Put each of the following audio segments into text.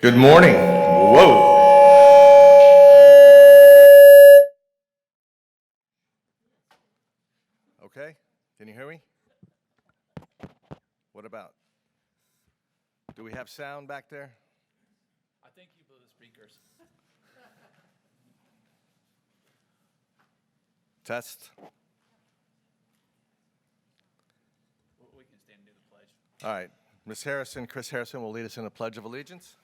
Good morning. Whoa. Okay, can you hear me? What about? Do we have sound back there? I think you blew the speakers. Test. We can stand and do the pledge. All right. Ms. Harrison, Chris Harrison will lead us in a Pledge of Allegiance.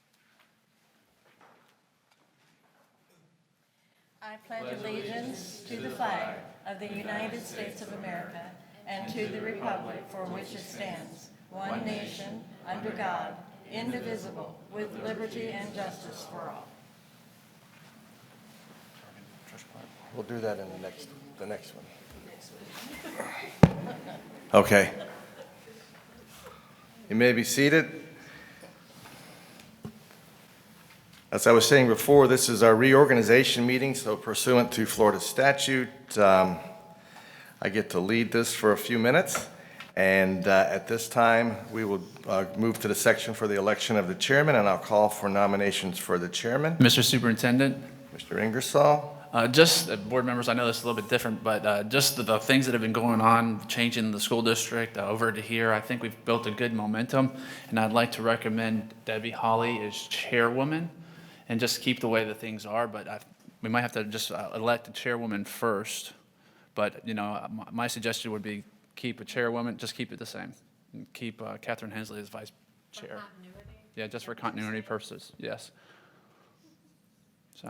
I pledge allegiance to the flag of the United States of America and to the republic for which it stands, one nation, under God, indivisible, with liberty and justice for all. We'll do that in the next one. Okay. You may be seated. As I was saying before, this is our reorganization meeting, so pursuant to Florida statute, I get to lead this for a few minutes. And at this time, we will move to the section for the election of the chairman, and I'll call for nominations for the chairman. Mr. Superintendent, Mr. Ingersoll. board members, I know this is a little bit different, but just the things that have been going on, changing the school district over to here, I think we've built a good momentum, and I'd like to recommend Debbie Hawley as chairwoman and just keep the way that things are, but we might have to just elect a chairwoman first, but, my suggestion would be keep a chairwoman, just keep it the same. And keep Catherine Hensley as vice chair. For continuity? Yeah, just for continuity purposes, yes. So.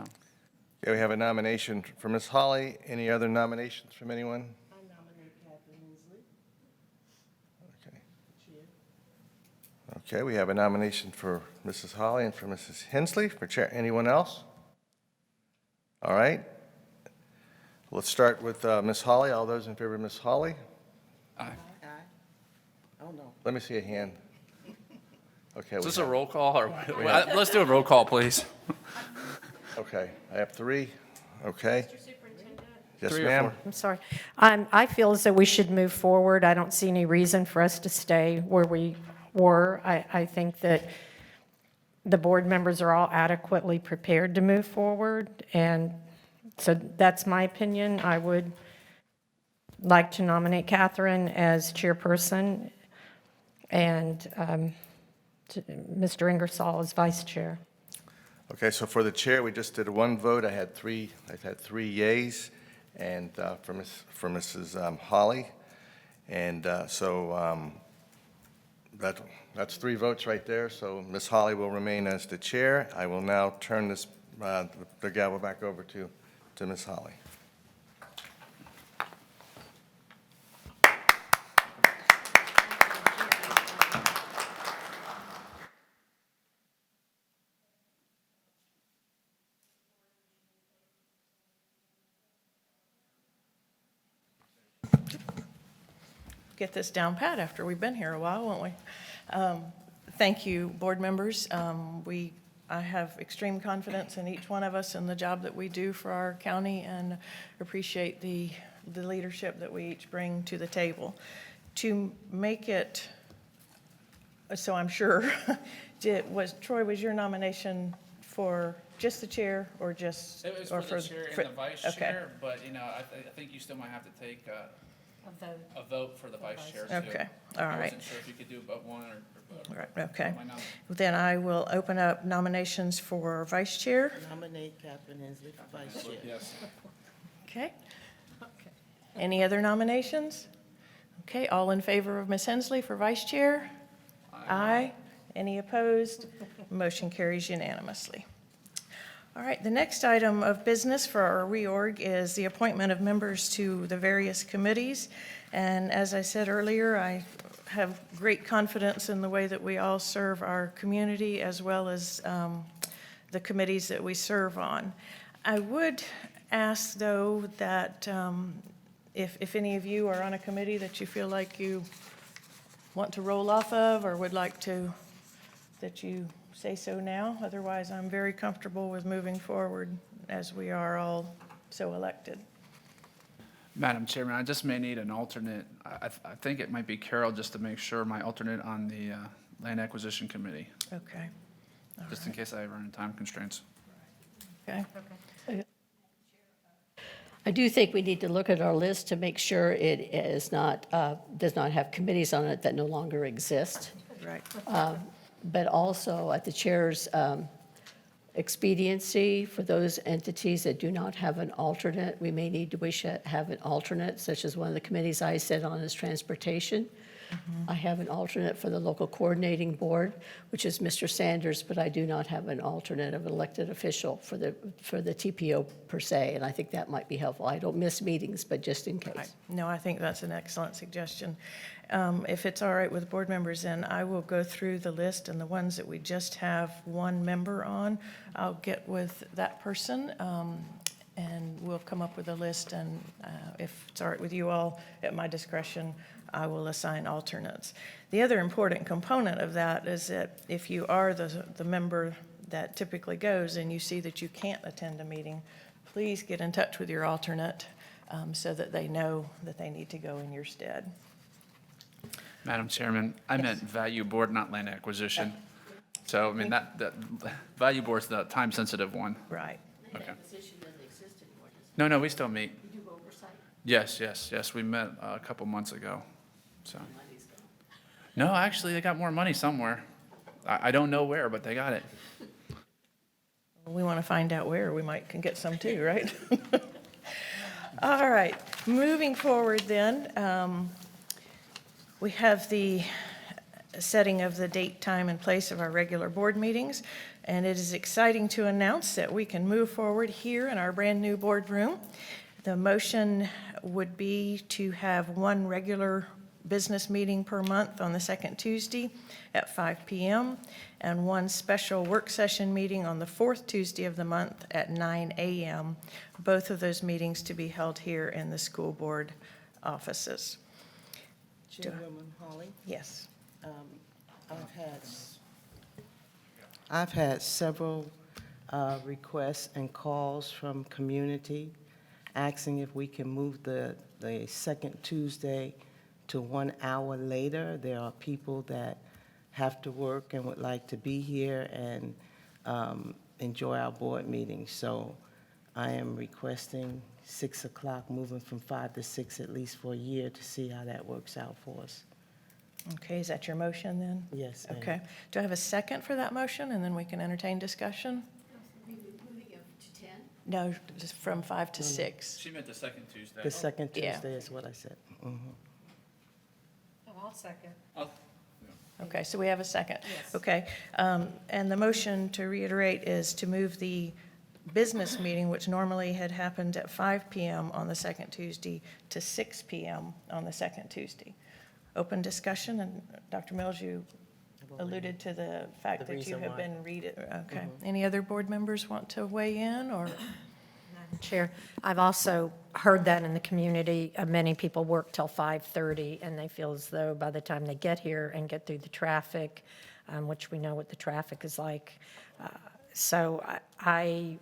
Okay, we have a nomination for Ms. Hawley. Any other nominations from anyone? I nominate Catherine Hensley, Okay. Chair. Okay, we have a nomination for Mrs. Hawley and for Mrs. Hensley for chair. Anyone else? All right. Let's start with Ms. Hawley. All those in favor of Ms. Hawley? Aye. Aye. Oh, no. Let me see a hand. Okay. Is we this a have- roll call, or let's do a roll call, please. Okay, I have three. Okay. Mr. Superintendent? Yes, 3 or ma'am. 4? I'm sorry. I feel as though we should move forward. I don't see any reason for us to stay where we were. I think that the board members are all adequately prepared to move forward, and so that's my opinion. I would like to nominate Catherine as chairperson and Mr. Ingersoll as vice chair. Okay, so for the chair, we just did one vote. I've had three yays, and for Mrs. Hawley, and so that's 3 votes right there. So Ms. Hawley will remain as the chair. I will now turn this the gavel back over to Ms. Hawley. Get this down pat after we've been here a while, won't we? Thank you, board members. I have extreme confidence in each one of us and the job that we do for our county, and appreciate the leadership that we each bring to the table. To make it, so I'm sure, Troy, was your nomination for just the chair or just? It was or for the chair and the vice okay. chair, but, I think you still might have to take a vote for the vice chair, too. Okay, all I right. wasn't sure if you could do but one or both. All right, okay. My nom- Then I will open up nominations for vice chair. Nominate Catherine Hensley for vice chair. Yes. Okay. Any other nominations? Okay, all in favor of Ms. Hensley for vice chair? Aye. Any opposed? Motion carries unanimously. All right, the next item of business for our reorg is the appointment of members to the various committees. And as I said earlier, I have great confidence in the way that we all serve our community, as well as the committees that we serve on. I would ask, though, that if any of you are on a committee that you feel like you want to roll off of or would like to, that you say so now. Otherwise, I'm very comfortable with moving forward as we are all so elected. Madam Chairman, I just may need an alternate. I think it might be Carol, just to make sure, my alternate on the Land Acquisition Committee. Okay. just in case I run into time constraints. Okay. I do think we need to look at our list to make sure it is not, does not have committees on it that no longer exist. Right. But also at the chair's expediency, for those entities that do not have an alternate, we may need to wish to have an alternate, such as one of the committees I sit on is transportation. I have an alternate for the local coordinating board, which is Mr. Sanders, but I do not have an alternate of an elected official for the TPO per se, and I think that might be helpful. I don't miss meetings, but just in case. No, I think that's an excellent suggestion. If it's all right with board members, then I will go through the list, and the ones that we just have one member on, I'll get with that person, and we'll come up with a list, and if it's all right with you all, at my discretion, I will assign alternates. The other important component of that is that if you are the member that typically goes and you see that you can't attend a meeting, please get in touch with your alternate so that they know that they need to go in your stead. Madam Chairman, I meant value board, not land acquisition. So, I mean, that value board's the time-sensitive one. Right. Okay. Position doesn't exist anymore, does No, we still meet. it? You do oversight? Yes, we met a couple months ago, so. No, actually, they got more money somewhere. I don't know where, but they got it. We want to find out where. We might can get some too, right? All right, moving forward then, we have the setting of the date, time, and place of our regular board meetings, and it is exciting to announce that we can move forward here in our brand-new boardroom. The motion would be to have one regular business meeting per month on the second Tuesday at 5 p.m. and one special work session meeting on the fourth Tuesday of the month at 9 a.m. Both of those meetings to be held here in the school board offices. Chairwoman Holly, Yes. I've had several requests and calls from community asking if we can move the second Tuesday to 1 hour later. There are people that have to work and would like to be here and enjoy our board meetings. So I am requesting 6 o'clock, moving from 5 to 6 at least for a year to see how that works out for us. Okay, is that your motion then? Yes, ma'am. Okay. Do I have a second for that motion, and then we can entertain discussion? Moving it to 10? No, just from 5 to 6. She meant the second Tuesday. The second Yeah. Tuesday is what I said. Mhm. I'll second. Okay, so we have a second. Okay, and the motion, to reiterate, is to move the business meeting, which normally had happened at 5 p.m. on the second Tuesday, to 6 p.m. on the second Tuesday. Open discussion, and Dr. Mills, you alluded to the fact The that you reason have why. been okay. Any other board members want to weigh in, or? Madam Chair, I've also heard that in the community, many people work till 5:30, and they feel as though by the time they get here and get through the traffic, which we know what the traffic is like. So I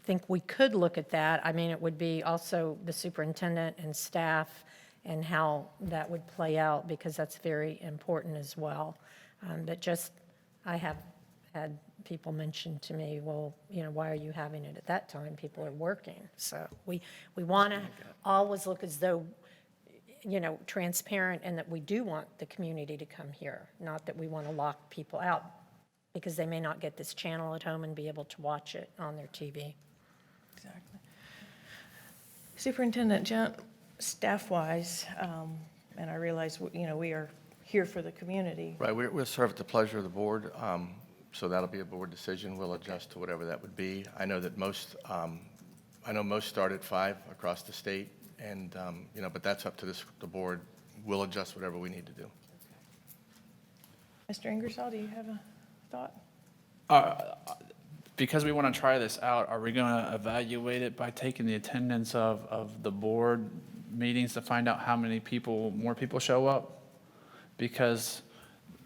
think we could look at that. I mean, it would be also the superintendent and staff and how that would play out, because that's very important as well. But just, I have had people mention to me, well, you know, why are you having it at that time? People are working. So we want to always look as though, you know, transparent, and that we do want the community to come here, not that we want to lock people out because they may not get this channel at home and be able to watch it on their TV. Exactly. Superintendent Gent, staff-wise, and I realize, you know, we are here for the community. Right, we'll serve at the pleasure of the board, so that'll be a board decision. We'll adjust to whatever that would be. I know that most start at 5 across the state, and, you know, but that's up to the board. We'll adjust whatever we need to do. Mr. Ingersoll, do you have a thought? Because we want to try this out, are we going to evaluate it by taking the attendance of the board meetings to find out how many more people show up? Because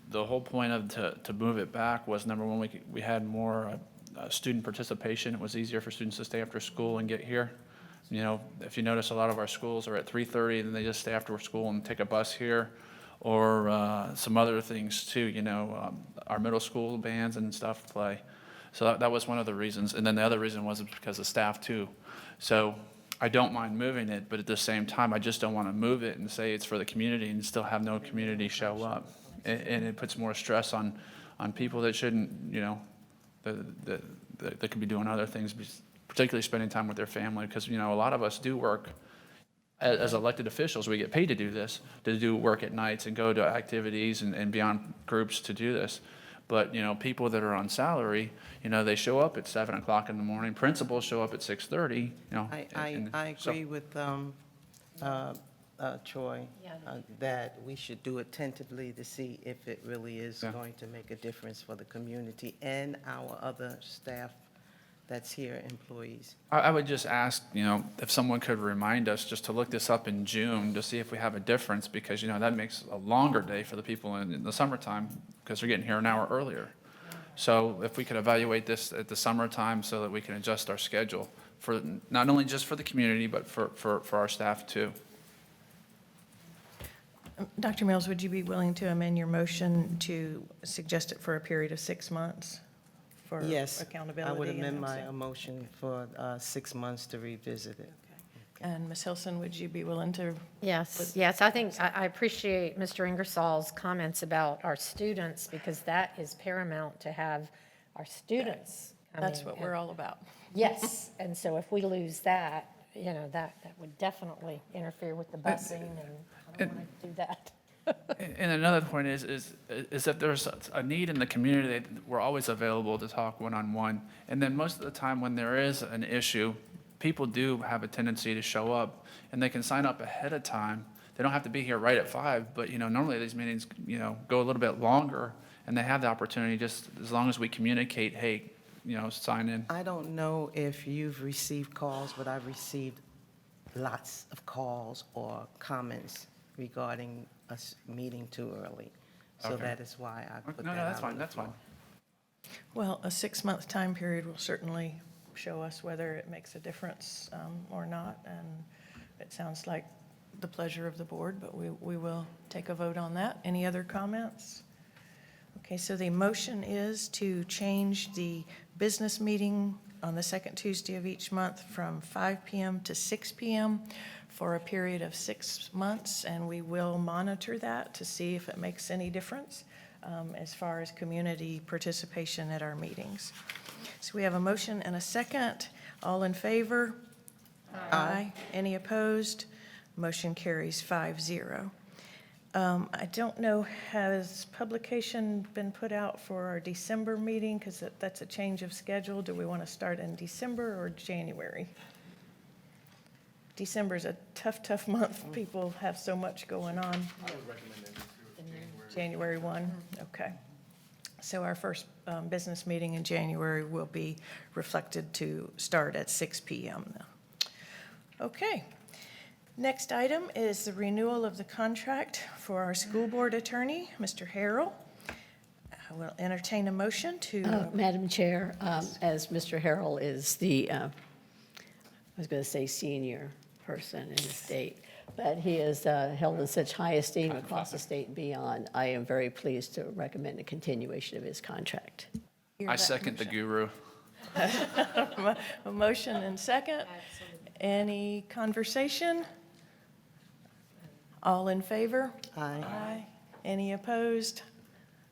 the whole point of to move it back was, number one, we had more student participation. It was easier for students to stay after school and get here. You know, if you notice, a lot of our schools are at 3:30, and then they just stay after school and take a bus here. or some other things too, our middle school bands and stuff play. So that was one of the reasons. And then the other reason was because of staff too. So I don't mind moving it, but at the same time, I just don't want to move it and say it's for the community and still have no community show up. And it puts more stress on people that shouldn't, that could be doing other things, particularly spending time with their family. Because, a lot of us do work as elected officials. We get paid to do this, to do work at nights and go to activities and be on groups to do this. But, people that are on salary, they show up at 7 o'clock in the morning. Principals show up at 6:30, I agree with Troy, that we should do it tentatively to see if it really is going to make a difference for the community and our other staff that's here, employees. I would just ask, if someone could remind us just to look this up in June to see if we have a difference, because, that makes a longer day for the people in the summertime, because they're getting here an hour earlier. So if we could evaluate this at the summertime so that we can adjust our schedule for, not only just for the community, but for our staff too. Dr. Mills, would you be willing to amend your motion to suggest it for a period of 6 months for Yes, accountability? I would and amend my oversight? motion for 6 months to revisit it. And Ms. Hilson, would you be willing to? Yes, I think, I appreciate Mr. Ingersoll's comments about our students, because that is paramount to have our students coming. That's what we're all about. Yes, and so if we lose that, that would definitely interfere with the busing, and I don't want to do that. And another point is if there's a need in the community, we're always available to talk one-on-one. And then most of the time when there is an issue, people do have a tendency to show up, and they can sign up ahead of time. They don't have to be here right at 5, but, normally these meetings, go a little bit longer, and they have the opportunity, just as long as we communicate, hey, sign in. I don't know if you've received calls, but I've received lots of calls or comments regarding us meeting too early. So Okay. that is why I put that No, out. that's fine, on the that's fine. floor. Well, a 6-month time period will certainly show us whether it makes a difference or not. And it sounds like the pleasure of the board, but we will take a vote on that. Any other comments? Okay, so the motion is to change the business meeting on the second Tuesday of each month from 5 p.m. to 6 p.m. for a period of 6 months, and we will monitor that to see if it makes any difference as far as community participation at our meetings. So we have a motion and a second. All in favor? Aye. Any opposed? Motion carries 5-0. I don't know, has publication been put out for our December meeting? Because that's a change of schedule. Do we want to start in December or January? December's a tough month. People have so much going on. I would recommend it to January 1, okay. So our first business meeting in January will be reflected to start at 6 p.m. Okay. Next item is the renewal of the contract for our school board attorney, Mr. Harrell. I will entertain a motion to, Madam Chair, as Mr. Harrell is the, I was going to say senior person in the state, but he is held in such high esteem across the state and beyond, I am very pleased to recommend a continuation of his contract. hear I that second the guru. a motion and second. Any conversation? All in favor? Aye. Any opposed?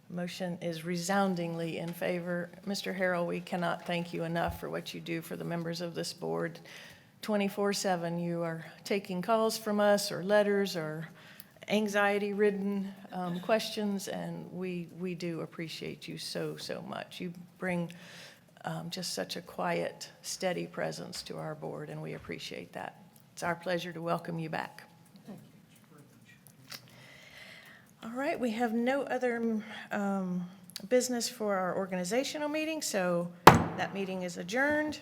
Motion is resoundingly in favor. Mr. Harrell, we cannot thank you enough for what you do for the members of this board. 24/7, you are taking calls from us or letters or anxiety-ridden questions, and we do appreciate you so much. You bring just such a quiet, steady presence to our board, and we appreciate that. It's our pleasure to welcome you back. All right, we have no other business for our organizational meeting, so that meeting is adjourned.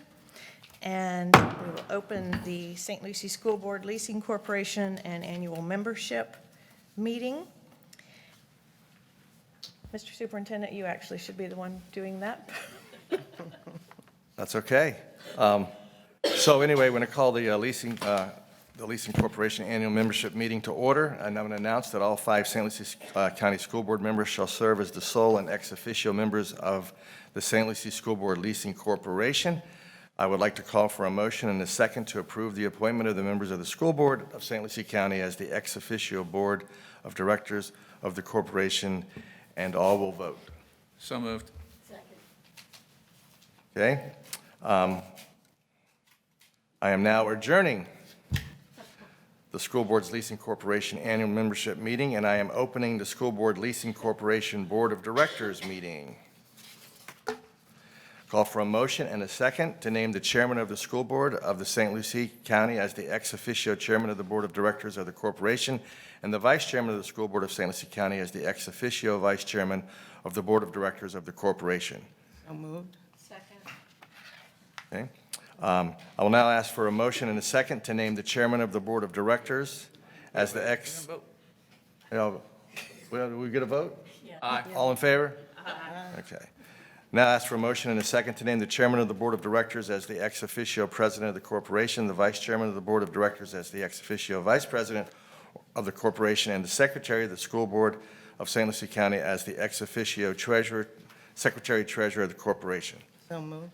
And we will open the St. Lucie School Board Leasing Corporation and Annual Membership Meeting. Mr. Superintendent, you actually should be the one doing that. That's okay. So anyway, we're going to call the the Leasing Corporation Annual Membership Meeting to order, and I'm going to announce that all 5 St. Lucie County School Board members shall serve as the sole and ex officio members of the St. Lucie School Board Leasing Corporation. I would like to call for a motion and a second to approve the appointment of the members of the School Board of St. Lucie County as the ex officio Board of Directors of the corporation, and all will vote. So moved. Okay? I am now adjourning the School Board's Leasing Corporation Annual Membership Meeting, and I am opening the School Board Leasing Corporation Board of Directors meeting. Call for a motion and a second to name the chairman of the School Board of the St. Lucie County as the ex officio chairman of the Board of Directors of the corporation, and the vice chairman of the School Board of St. Lucie County as the ex officio vice chairman of the Board of Directors of the corporation. So moved. Okay. I will now ask for a motion and a second to name the chairman of the Board of Directors as the ex. Will we get a vote? Aye. All in favor? Okay. Now ask for a motion and a second to name the chairman of the Board of Directors as the ex officio president of the corporation, the vice chairman of the Board of Directors as the ex officio vice president of the corporation, and the secretary of the School Board of St. Lucie County as the ex officio secretary treasurer of the corporation. So moved.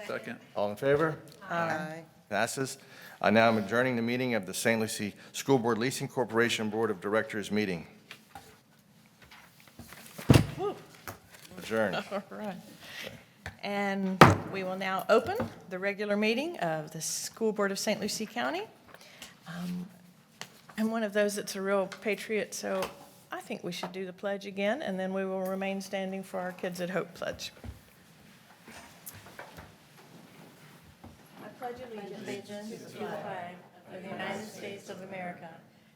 Second. All in favor? Aye. Passes. I now am adjourning the meeting of the St. Lucie School Board Leasing Corporation Board of Directors meeting. Adjourned. All right. And we will now open the regular meeting of the School Board of St. Lucie County. I'm one of those that's a real patriot, so I think we should do the pledge again, and then we will remain standing for our Kids at Hope pledge. I pledge allegiance to the flag of the United States of America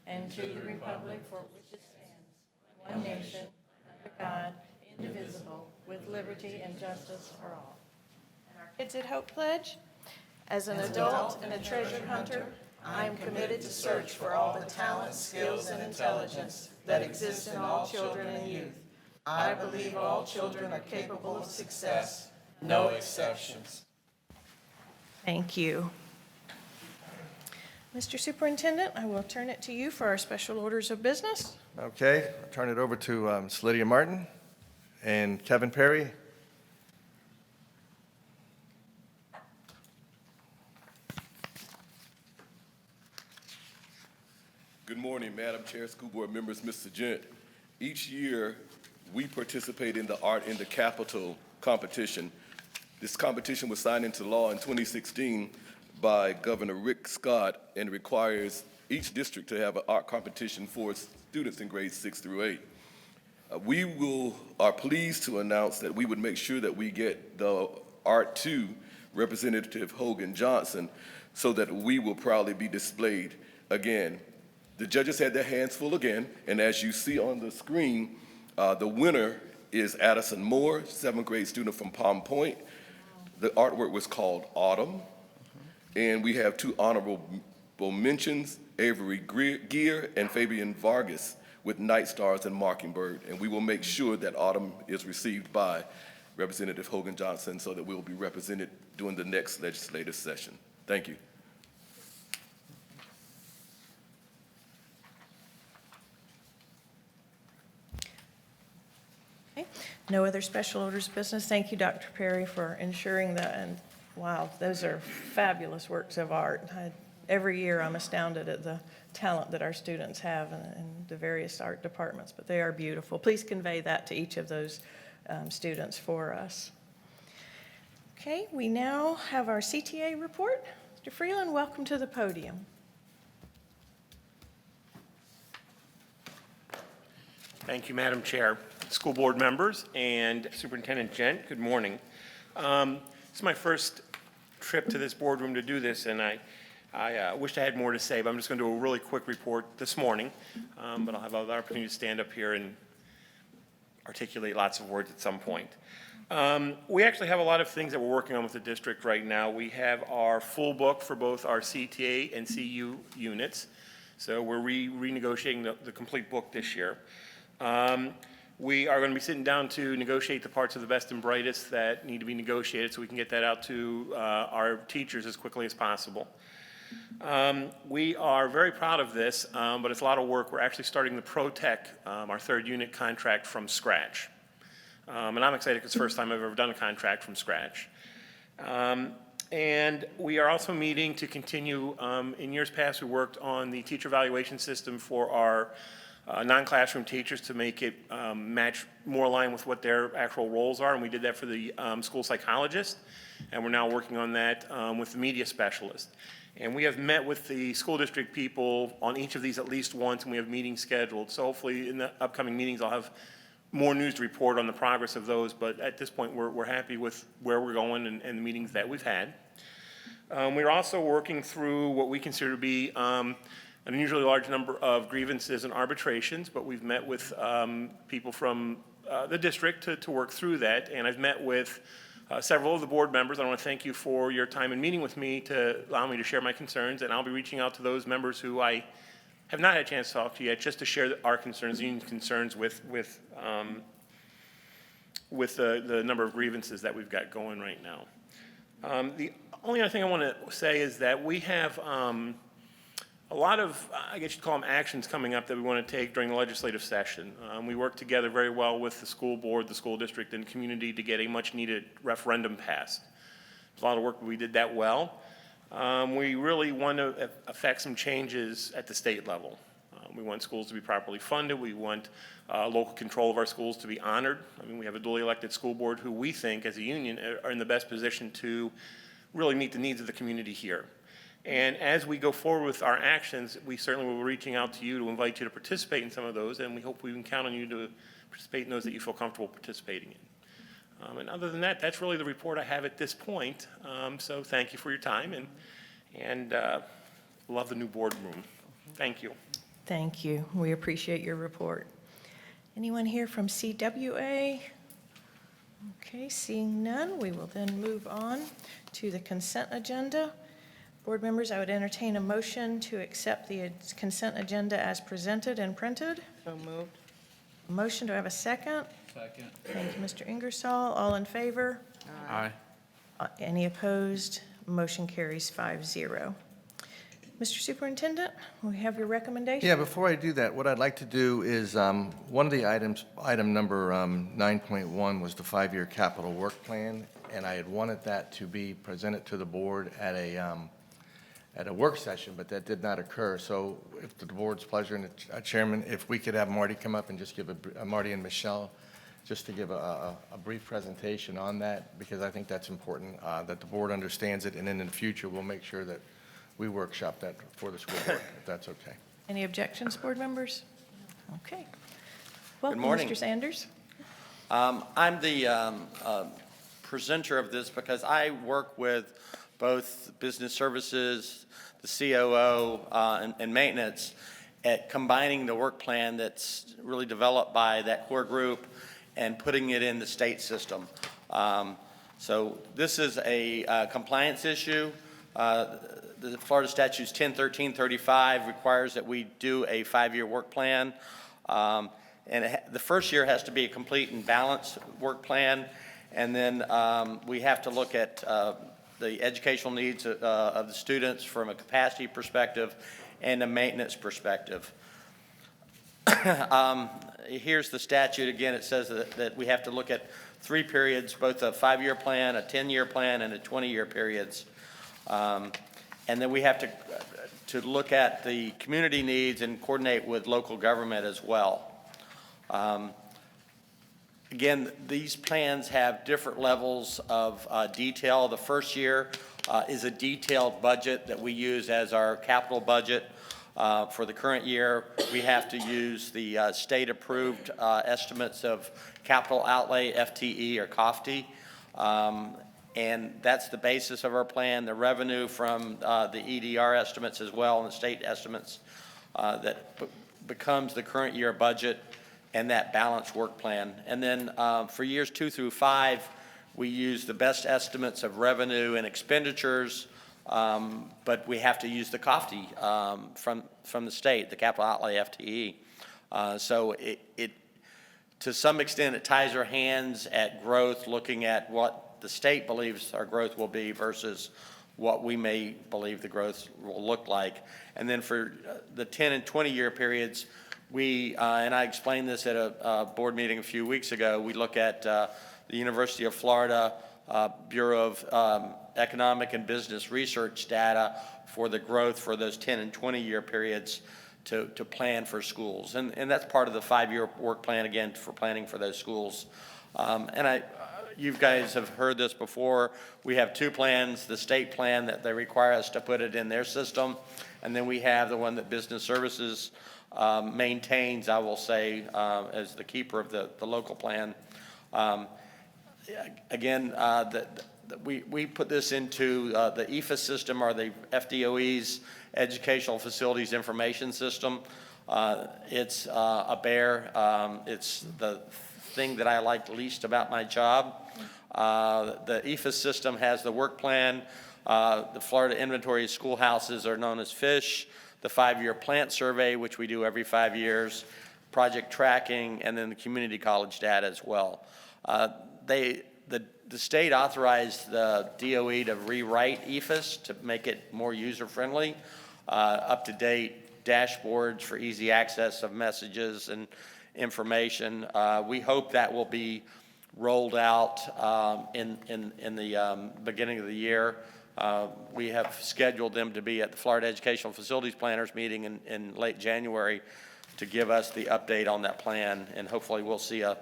and to the republic for which it stands, one nation, under God, indivisible, with liberty and justice for all. And our Kids at Hope pledge. As an adult and a treasure hunter, I am committed to search for all the talent, skills, and intelligence that exist in all children and youth. I believe all children are capable of success, no exceptions. Thank you. Mr. Superintendent, I will turn it to you for our special orders of business. Okay, I'll turn it over to Ms. Lydia Martin and Kevin Perry. Good morning, Madam Chair, School Board members, Mr. Gent. Each year, we participate in the Art in the Capitol competition. This competition was signed into law in 2016 by Governor Rick Scott and requires each district to have an art competition for its students in grades 6 through 8. We are pleased to announce that we would make sure that we get the Art 2 Representative Hogan Johnson so that we will proudly be displayed again. The judges had their hands full again, and as you see on the screen, the winner is Addison Moore, 7th grade student from Palm Point. The artwork was called Autumn, and we have 2 honorable mentions, Avery Gear and Fabian Vargas, with Night Stars and Mockingbird, and we will make sure that Autumn is received by Representative Hogan Johnson so that we will be represented during the next legislative session. Thank you. Okay. No other special orders of business. Thank you, Dr. Perry, for ensuring that. And wow, those are fabulous works of art. Every year I'm astounded at the talent that our students have in the various art departments, but they are beautiful. Please convey that to each of those students for us. Okay, we now have our CTA report. Mr. Freeland, welcome to the podium. Thank you, Madam Chair. School board members and Superintendent Gent, good morning. This is my first trip to this boardroom to do this, and I wished I had more to say, but I'm just going to do a really quick report this morning, but I'll have another opportunity to stand up here and articulate lots of words at some point. We actually have a lot of things that we're working on with the district right now. We have our full book for both our CTA and CU units, so we're renegotiating the complete book this year. We are going to be sitting down to negotiate the parts of the best and brightest that need to be negotiated so we can get that out to our teachers as quickly as possible. We are very proud of this, but it's a lot of work. We're actually starting the ProTech, our third unit contract, from scratch. And I'm excited because it's the first time I've ever done a contract from scratch. And we are also meeting to continue, in years past, we worked on the teacher evaluation system for our non-classroom teachers to make it match more aligned with what their actual roles are, and we did that for the school psychologist, and we're now working on that with the media specialist. And we have met with the school district people on each of these at least once, and we have meetings scheduled. So hopefully in the upcoming meetings, I'll have more news to report on the progress of those, but at this point, we're happy with where we're going and the meetings that we've had. We're also working through what we consider to be an unusually large number of grievances and arbitrations, but we've met with people from the district to work through that, and I've met with several of the board members. I want to thank you for your time in meeting with me to allow me to share my concerns, and I'll be reaching out to those members who I have not had a chance to talk to yet, just to share our concerns, the union's concerns with the number of grievances that we've got going right now. The only other thing I want to say is that we have a lot of, I guess you'd call them actions coming up that we want to take during the legislative session. We work together very well with the school board, the school district, and community to get a much-needed referendum passed. There's a lot of work, but we did that well. We really want to affect some changes at the state level. We want schools to be properly funded. We want local control of our schools to be honored. I mean, we have a duly elected school board who we think, as a union, are in the best position to really meet the needs of the community here. And as we go forward with our actions, we certainly will be reaching out to you to invite you to participate in some of those, and we hope we can count on you to participate in those that you feel comfortable participating in. And other than that, that's really the report I have at this point. So thank you for your time, and love the new boardroom. Thank you. Thank you. We appreciate your report. Anyone here from CWA? Okay, seeing none, we will then move on to the consent agenda. Board members, I would entertain a motion to accept the consent agenda as presented and printed. So moved. A motion, do I have a second? Second. Thank you, Mr. Ingersoll. All in favor? Aye. Any opposed? Motion carries 5-0. Mr. Superintendent, we have your recommendation? Yeah, before I do that, what I'd like to do is, one of the items, item number 9.1 was the 5-year capital work plan, and I had wanted that to be presented to the board at a work session, but that did not occur. So if the board's pleasure, and the chairman, if we could have Marty come up and just give Marty and Michelle, just to give a brief presentation on that, because I think that's important, that the board understands it, and then in the future, we'll make sure that we workshop that for the school board, if that's okay. Any objections, board members? Okay. Welcome, morning. Mr. Sanders. I'm the presenter of this because I work with both business services, the COO, and maintenance at combining the work plan that's really developed by that core group and putting it in the state system. So this is a compliance issue. The Florida Statutes 1013-35 requires that we do a 5-year work plan. And the first year has to be a complete and balanced work plan. And then we have to look at the educational needs of the students from a capacity perspective and a maintenance perspective. Here's the statute. Again, it says that we have to look at 3 periods, both a 5-year plan, a 10-year plan, and a 20-year periods. And then we have to look at the community needs and coordinate with local government as well. Again, these plans have different levels of detail. The first year is a detailed budget that we use as our capital budget. For the current year, we have to use the state-approved estimates of capital outlay, FTE or COFTE. And that's the basis of our plan. The revenue from the EDR estimates as well and the state estimates that becomes the current year budget and that balanced work plan. And then for years 2 through 5, we use the best estimates of revenue and expenditures, but we have to use the COFTE from the state, the capital outlay FTE. So it to some extent, it ties our hands at growth, looking at what the state believes our growth will be versus what we may believe the growth will look like. And then for the 10 and 20-year periods, we, and I explained this at a board meeting a few weeks ago, we look at the University of Florida Bureau of Economic and Business Research data for the growth for those 10 and 20-year periods to plan for schools. And that's part of the 5-year work plan, again, for planning for those schools. You guys have heard this before. We have two plans, the state plan that they require us to put it in their system, and then we have the one that Business Services maintains, I will say, as the keeper of the local plan. Again, we put this into the EFA system, or the FDOE's Educational Facilities Information System. It's a bear. It's the thing that I like least about my job. The EFA system has the work plan. The Florida Inventory of Schoolhouses are known as FISH. The 5-year plant survey, which we do every 5 years, project tracking, and then the community college data as well. The state authorized the DOE to rewrite EFIS to make it more user-friendly, up-to-date dashboards for easy access of messages and information. We hope that will be rolled out in the beginning of the year. We have scheduled them to be at the Florida Educational Facilities Planners meeting in late January to give us the update on that plan, and hopefully we'll see a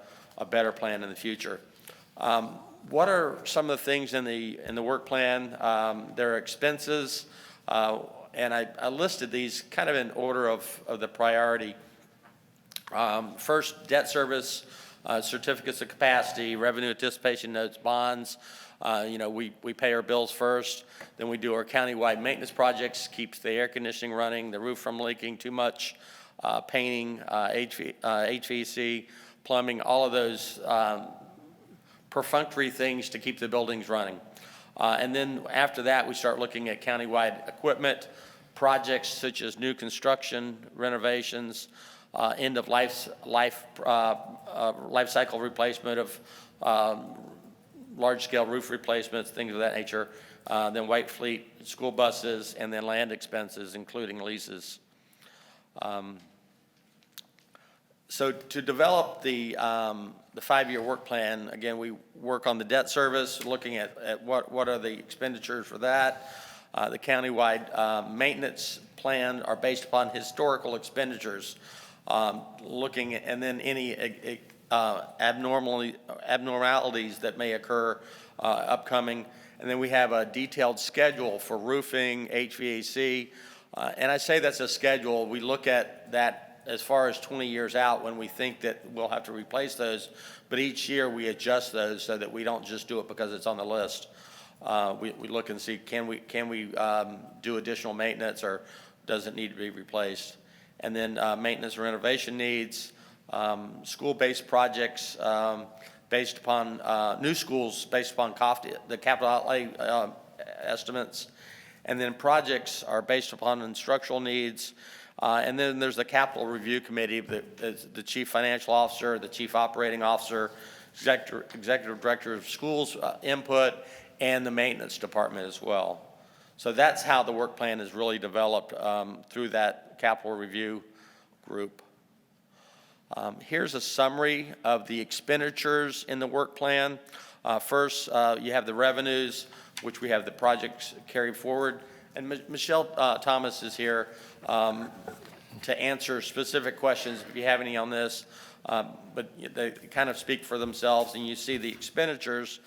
better plan in the future. What are some of the things in the work plan? There are expenses, and I listed these kind of in order of the priority. First, debt service, certificates of capacity, revenue anticipation notes, bonds. We pay our bills first, then we do our countywide maintenance projects, keeps the air conditioning running, the roof from leaking too much, painting, HVAC, plumbing, all of those perfunctory things to keep the buildings running. And then after that, we start looking at countywide equipment, projects such as new construction, renovations, end of life cycle replacement of large-scale roof replacements, things of that nature, then white fleet, school buses, and then land expenses, including leases. So to develop the 5-year work plan, again, we work on the debt service, looking at what are the expenditures for that. The countywide maintenance plan are based upon historical expenditures, looking at, and then any abnormalities that may occur upcoming. And then we have a detailed schedule for roofing, HVAC. And I say that's a schedule. We look at that as far as 20 years out when we think that we'll have to replace those. But each year we adjust those so that we don't just do it because it's on the list. We look and see, can we do additional maintenance, or does it need to be replaced? And then maintenance and renovation needs, school-based projects based upon new schools based upon the capital outlay estimates. And then projects are based upon instructional needs. And then there's the capital review committee, the chief financial officer, the chief operating officer, executive director of schools input, and the maintenance department as well. So that's how the work plan is really developed through that capital review group. Here's a summary of the expenditures in the work plan. First, you have the revenues, which we have the projects carried forward. And Michelle Thomas is here to answer specific questions if you have any on this. But they kind of speak for themselves, and you see the expenditures.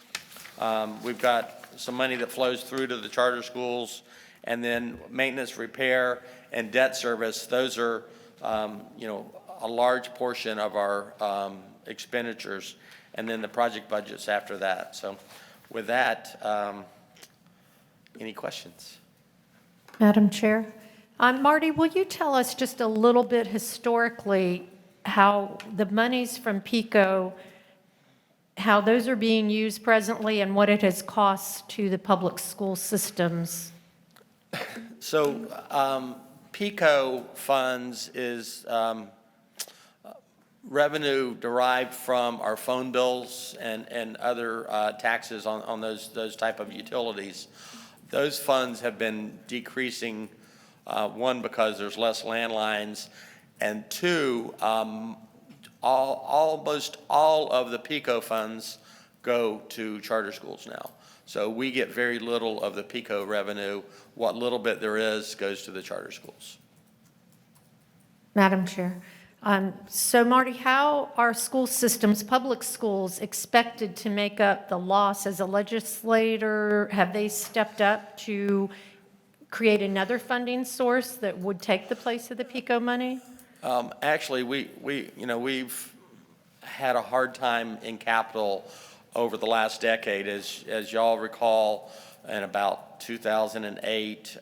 We've got some money that flows through to the charter schools, and then maintenance, repair, and debt service. Those are, a large portion of our expenditures, and then the project budgets after that. So with that, any questions? Madam Chair. Marty, will you tell us just a little bit historically how the monies from PICO, how those are being used presently and what it has cost to the public school systems? So PICO funds is revenue derived from our phone bills and other taxes on those type of utilities. those funds have been decreasing, one, because there's less landlines, and two, almost all of the PICO funds go to charter schools now. So we get very little of the PICO revenue. What little bit there is goes to the charter schools. Madam Chair. So Marty, how are school systems, public schools, expected to make up the loss as a legislator? Have they stepped up to create another funding source that would take the place of the PICO money? Actually, we've had a hard time in capital over the last decade. As y'all recall, in about 2008,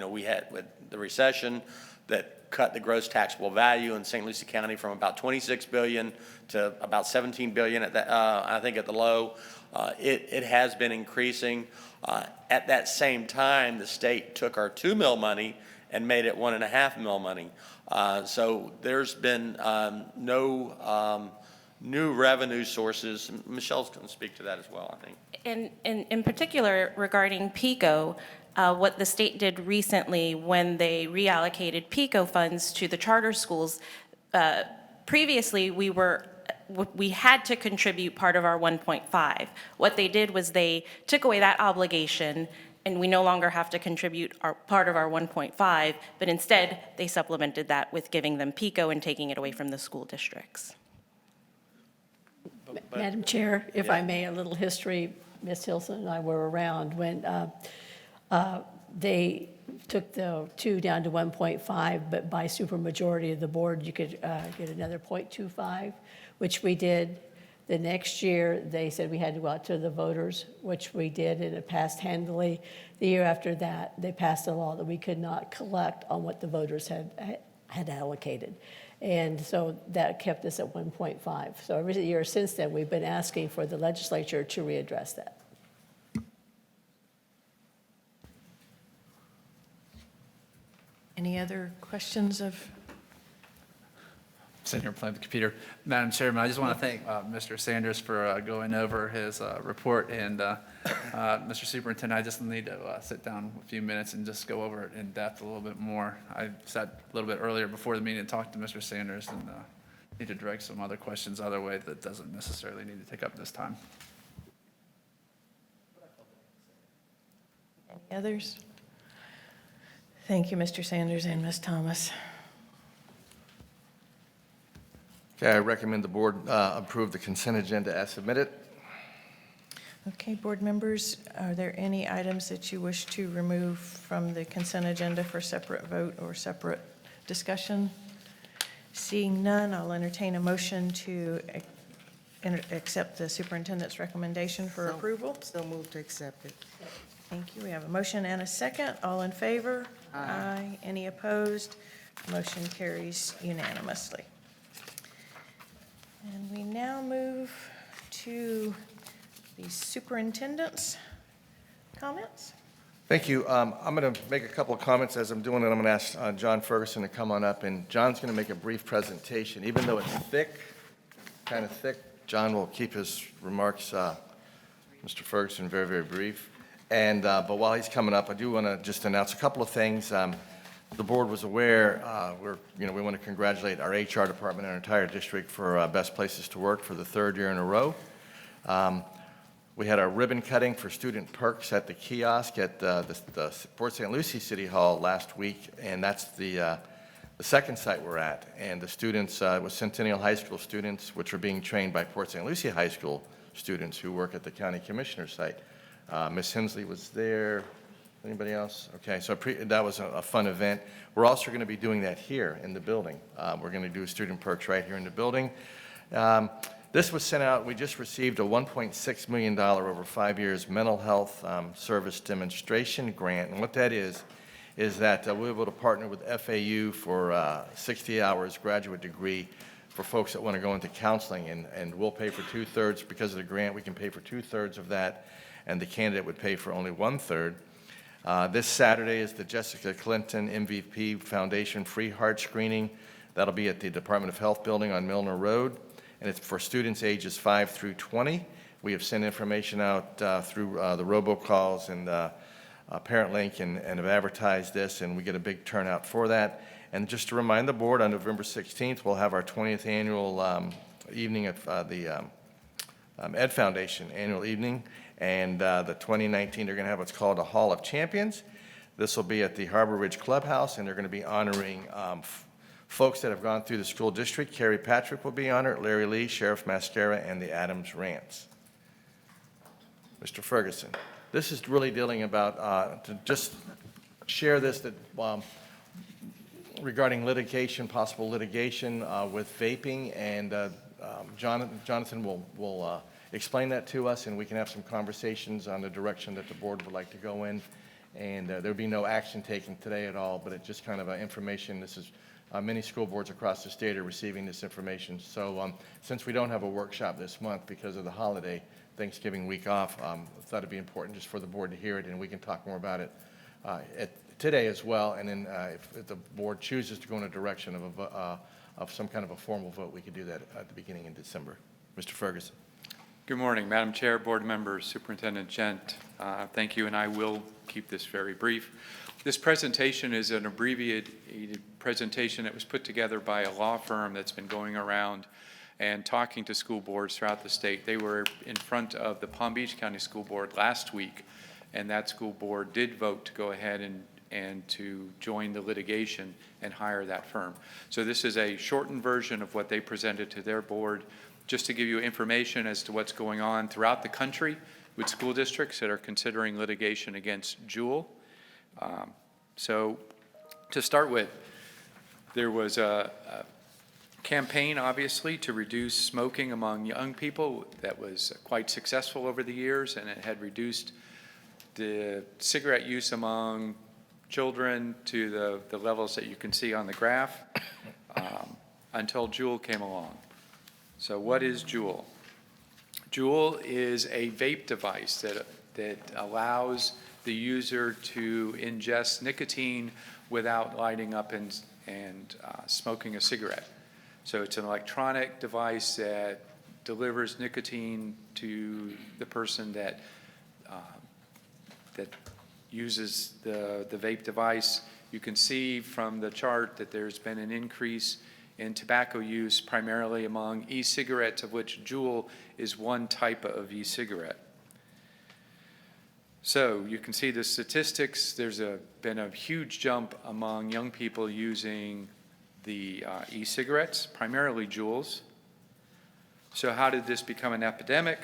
we had with the recession that cut the gross taxable value in St. Lucie County from about $26 billion to about $17 billion at the, I think at the low. It has been increasing. At that same time, the state took our 2 mil money and made it 1.5 mil money. So there's been no new revenue sources. Michelle's going to speak to that as well, I think. And in particular regarding PICO, what the state did recently when they reallocated PICO funds to the charter schools, previously we had to contribute part of our 1.5. What they did was they took away that obligation, and we no longer have to contribute part of our 1.5, but instead they supplemented that with giving them PICO and taking it away from the school districts. Madam Chair, if I may, a little history. Ms. Hilson and I were around when they took the 2 down to 1.5, but by supermajority of the board, you could get another 0.25, which we did. The next year, they said we had to go out to the voters, which we did, and it passed handily. The year after that, they passed a law that we could not collect on what the voters had allocated. And so that kept us at 1.5. So every year since then, we've been asking for the legislature to readdress that. Any other questions of? Sitting here playing with the computer. Madam Chairman, I just want to thank Mr. Sanders for going over his report. And Mr. Superintendent, I just need to sit down a few minutes and just go over it in depth a little bit more. I sat a little bit earlier before the meeting and talked to Mr. Sanders, and need to direct some other questions other way that doesn't necessarily need to take up this time. Any others? Thank you, Mr. Sanders and Ms. Thomas. Okay, I recommend the board approve the consent agenda as submitted. Okay, board members, are there any items that you wish to remove from the consent agenda for separate vote or separate discussion? Seeing none, I'll entertain a motion to accept the superintendent's recommendation for approval. So move to accept it. Thank you. We have a motion and a second. All in favor? Aye. Any opposed? Motion carries unanimously. And we now move to the superintendent's comments. Thank you. I'm going to make a couple of comments as I'm doing it. I'm going to ask John Ferguson to come on up, and John's going to make a brief presentation. Even though it's thick, kind of thick, John will keep his remarks, Mr. Ferguson, very, very brief. And but while he's coming up, I do want to just announce a couple of things. The board was aware, we want to congratulate our HR department and our entire district for Best Places to Work for the 3rd year in a row. We had our ribbon cutting for student perks at the kiosk at the Port St. Lucie City Hall last week, and that's the second site we're at. And the students, with Centennial High School students, which are being trained by Port St. Lucie High School students who work at the county commissioner site. Ms. Hensley was there. Anybody else? Okay, so that was a fun event. We're also going to be doing that here in the building. We're going to do student perks right here in the building. This was sent out. We just received a $1.6 million over 5 years mental health service demonstration grant. And what that is that we're able to partner with FAU for 60 hours graduate degree for folks that want to go into counseling. And we'll pay for 2/3 because of the grant. We can pay for 2/3 of that, and the candidate would pay for only 1/3. This Saturday is the Jessica Clinton MVP Foundation Free Heart Screening. That'll be at the Department of Health building on Milner Road, and it's for students ages 5 through 20. We have sent information out through the robocalls and Parent Link and have advertised this, and we get a big turnout for that. And just to remind the board, on November 16th, we'll have our 20th annual evening of the Ed Foundation Annual Evening, and the 2019, they're going to have what's called a Hall of Champions. This will be at the Harbor Ridge Clubhouse, and they're going to be honoring folks that have gone through the school district. Carrie Patrick will be honored, Larry Lee, Sheriff Mascara, and the Adams Rants. Mr. Ferguson, this is really dealing about, to just share this, that regarding litigation, possible litigation with vaping, and Jonathan will explain that to us, and we can have some conversations on the direction that the board would like to go in. And there'll be no action taken today at all, but it's just kind of information. This is many school boards across the state are receiving this information. So since we don't have a workshop this month because of the holiday, Thanksgiving week off, I thought it'd be important just for the board to hear it, and we can talk more about it today as well. And then if the board chooses to go in a direction of some kind of a formal vote, we could do that at the beginning in December. Mr. Ferguson. Good morning, Madam Chair, board members, Superintendent Gent. Thank you, and I will keep this very brief. This presentation is an abbreviated presentation that was put together by a law firm that's been going around and talking to school boards throughout the state. They were in front of the Palm Beach County School Board last week, and that school board did vote to go ahead and to join the litigation and hire that firm. So this is a shortened version of what they presented to their board, just to give you information as to what's going on throughout the country with school districts that are considering litigation against Joule. So to start with, there was a campaign, obviously, to reduce smoking among young people that was quite successful over the years, and it had reduced the cigarette use among children to the levels that you can see on the graph until Joule came along. So what is Joule? Joule is a vape device that allows the user to ingest nicotine without lighting up and smoking a cigarette. So it's an electronic device that delivers nicotine to the person that uses the vape device. You can see from the chart that there's been an increase in tobacco use, primarily among e-cigarettes, of which Joule is one type of e-cigarette. So you can see the statistics. There's been a huge jump among young people using the e-cigarettes, primarily Joules. So how did this become an epidemic?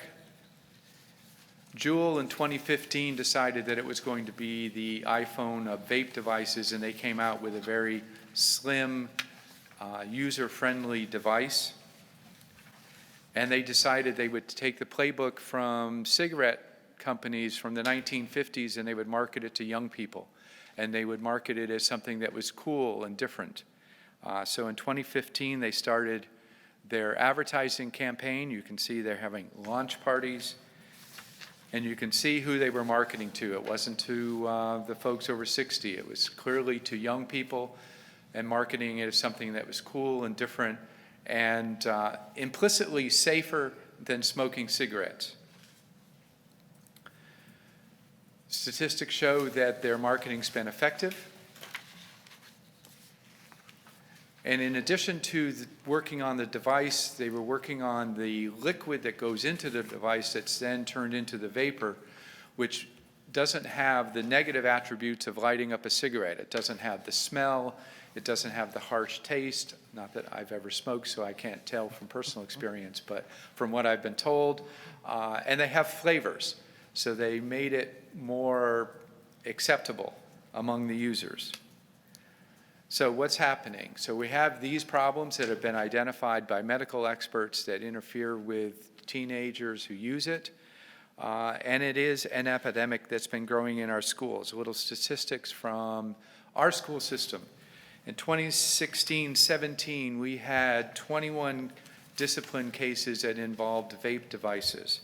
Joule in 2015 decided that it was going to be the iPhone of vape devices, and they came out with a very slim, user-friendly device. And they decided they would take the playbook from cigarette companies from the 1950s, and they would market it to young people. And they would market it as something that was cool and different. So in 2015, they started their advertising campaign. You can see they're having launch parties. And you can see who they were marketing to. It wasn't to the folks over 60. It was clearly to young people, and marketing it as something that was cool and different and implicitly safer than smoking cigarettes. Statistics show that their marketing's been effective. And in addition to working on the device, they were working on the liquid that goes into the device that's then turned into the vapor, which doesn't have the negative attributes of lighting up a cigarette. It doesn't have the smell. It doesn't have the harsh taste. Not that I've ever smoked, so I can't tell from personal experience, but from what I've been told. And they have flavors, so they made it more acceptable among the users. So what's happening? So we have these problems that have been identified by medical experts that interfere with teenagers who use it. And it is an epidemic that's been growing in our schools. A little statistics from our school system. In 2016-17, we had 21 discipline cases that involved vape devices.